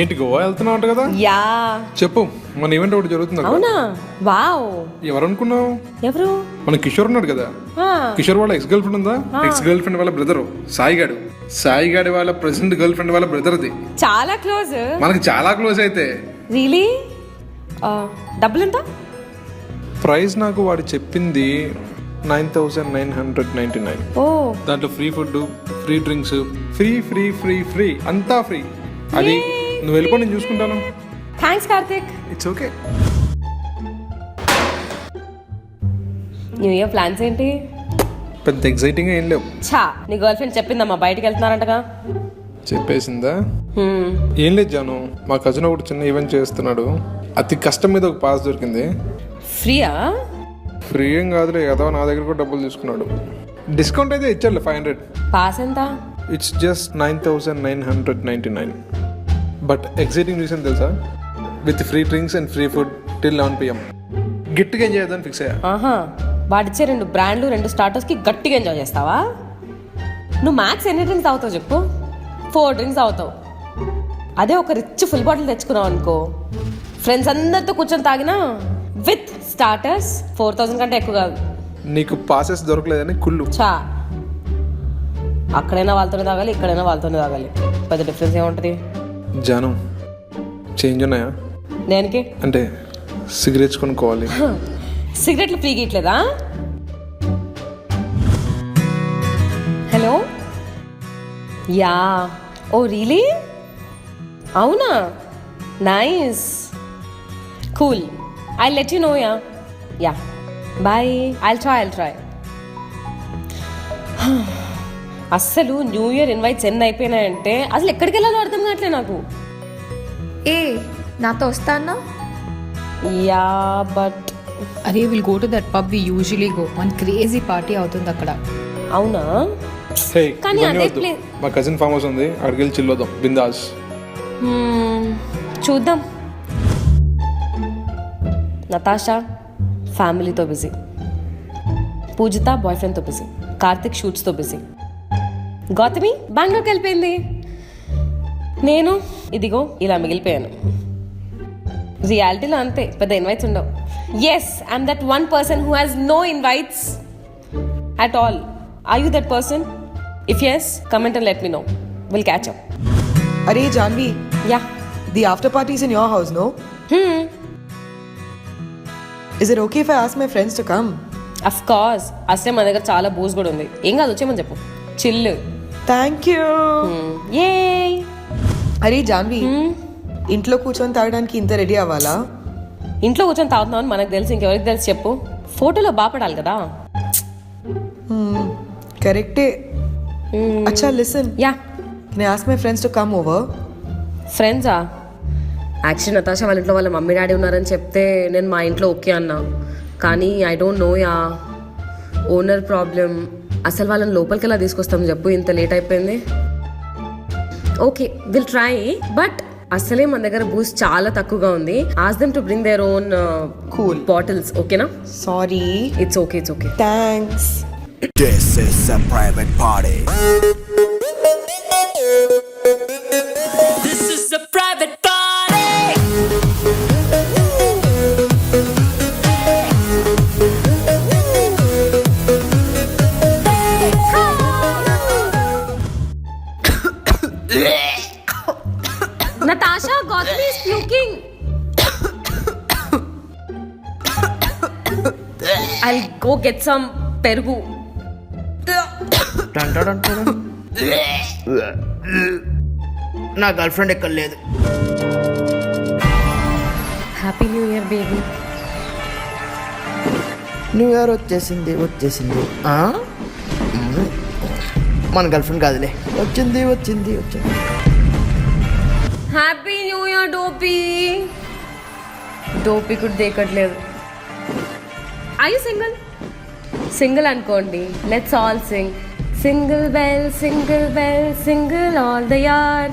ఏంటి గోవా వెళ్తున్నావు అంట కదా? యా. చెప్పు, మన ఈవెంట్ ఒకటి జరుగుతుంది అక్కడ. అవునా? వావ్. ఎవరు అనుకున్నావు? ఎవరు? మన కిషోర్ ఉన్నాడు కదా. కిషోర్ వాళ్ళ ఎక్స్ గర్ల్ ఫ్రెండ్ ఉందా? ఎక్స్ గర్ల్ ఫ్రెండ్ వాళ్ళ బ్రదర్ సాయిగాడు వాళ్ళ ప్రెసెంట్ గర్ల్ ఫ్రెండ్ వాళ్ళ బ్రదర్ది. చాలా క్లోజ్. మనకి చాలా క్లోజ్ అయితే. రియలీ? డబ్బులు ఎంత? ప్రైస్ నాకు వాడు చెప్పింది 9,999. ఓ, దాంట్లో free food, free drinks, free free free free అంతా ఫ్రీ. అది నువ్వు వెళ్ళిపో, నేను చూసుకుంటాను. Thanks Karthik. It's okay. New year plans ఏంటి? పెద్ద ఎగ్జైటింగ్ ఏం లేవు. ఛా, నీ గర్ల్ ఫ్రెండ్ చెప్పిందమ్మా బయటికి వెళ్తున్నారంటగా. చెప్పేసిందా? ఏం లేదు జాను, మా కజిన్ ఒకటి చిన్న ఈవెంట్ చేస్తున్నాడు. అతి కష్టం మీద ఒక పాస్ దొరికింది. ఫ్రీయా? ఫ్రీ ఏం కాదులే, ఏదో నా దగ్గర కూడా డబ్బులు తీసుకున్నాడు. డిస్కౌంట్ అయితే ఇచ్చాడు 500. పాస్ ఎంత? It's just 9,999. But exciting reason తెలుసా? With free drinks and free food till 11 PM. గట్టిగా ఎంజాయ్ చేద్దాం ఫిక్స్ అయ్యా. ఆహా, వాడిచ్చే 2 బ్రాండ్లు 2 స్టార్టర్స్కి గట్టిగా ఎంజాయ్ చేస్తావా? నువ్వు మ్యాక్స్ ఎన్ని డ్రింక్స్ తాగుతావు చెప్పు? 4 డ్రింక్స్ తాగుతావు. అదే ఒక రిచ్ ఫుల్ బాటిల్ తెచ్చుకున్నావు అనుకో, ఫ్రెండ్స్ అందరితో కూర్చొని తాగినా విత్ స్టార్టర్స్ 4,000 కంటే ఎక్కువ కాదు. నీకు పాసెస్ దొరకలేదని కుళ్ళు. చా, అక్కడైనా వాళ్ళతోనే తాగాలి, ఇక్కడైనా వాళ్ళతోనే తాగాలి. పెద్ద డిఫరెన్స్ ఏముంటుంది? జాను, చేంజ్ ఉన్నాయా? దేనికి? అంటే సిగరెట్స్ కొనుక్కోవాలి. సిగరెట్లు ఫ్రీ గీయట్లేదా? హలో. యా. Oh really? అవునా? Nice, cool. I let you know. Ya bye. I'll try. అస్సలు న్యూ ఇయర్ ఇన్వైట్స్ ఎన్ని అయిపోయినాయంటే అసలు ఎక్కడికి వెళ్ళాలో అర్థం కావట్లే నాకు. ఏ, నాతో వస్తా అన్నా? యా బట్ అరే, will go to that pub we usually go. One crazy party అవుతుంది అక్కడ. అవునా? Hey, కానీ ఇవన్నీ అదే వద్దు. ప్లే. మా కజిన్ ఫామ్ హౌస్ ఉంది, అక్కడికి వెళ్ళి చిల్లొద్దాం బిందాస్. చూద్దాం. నతాషా ఫ్యామిలీతో బిజీ, పూజిత బాయ్ ఫ్రెండ్తో బిజీ, కార్తిక్ షూట్స్తో బిజీ, గౌతమి బెంగళూరుకి వెళ్ళిపోయింది, నేను ఇదిగో ఇలా మిగిలిపోయాను. రియాలిటీలో అంతే, పెద్ద ఇన్వైట్స్ ఉండవు. Yes, I'm that one person who has no invites at all. Are you that person? If yes, comment and let me know. Will catch up. Arey Janvi, yeah. the after party is in your house, no? Is it okay if I ask my friends to come? Of course. అసలే మన దగ్గర చాలా బూస్ కూడా ఉంది. ఏం కాదు, వచ్చేమని చెప్పు. చిల్లు. Thank you. A Arey Janvi, ఇంట్లో కూర్చొని తాగడానికి ఇంత రెడీ అవ్వాలా? ఇంట్లో కూర్చొని తాగుతున్నామని మనకు తెలుసు, ఇంకెవరికి తెలుసు చెప్పు? ఫోటోలో బాపడాలి కదా. కరెక్టే. అచ్చా listen, yeah. can I ask my friends to come over? ఫ్రెండ్సా? యాక్చువల్లీ నతాషా వాళ్ళ ఇంట్లో వాళ్ళ మమ్మీ డాడీ ఉన్నారని చెప్తే నేను మా ఇంట్లో ఓకే అన్నా. కానీ I don't know yeah, owner problem. అసలు వాళ్ళని లోపలికి ఎలా తీసుకొస్తాం చెప్పు, ఇంత లేట్ అయిపోయింది. Okay, will try. బట్ అసలే మన దగ్గర బూస్ట్ చాలా తక్కువగా ఉంది. Ask them to bring their own Cool. Bottles. ఓకేనా? Sorry. It's okay. Thanks. This is a private party. This is a private party. Natasha, Gautami is puking. I'll go get some perugu. నా girl friend ఎక్కడ లేదు. Happy new year baby. New year వచ్చేసింది. ఆ? మన girl friend కాదులే, వచ్చింది. Happy new year డోపీ. డోపీ కూడా దేకట్లేదు. I you single అనుకోండి. Let's all Singh. Single bell single all the యార్.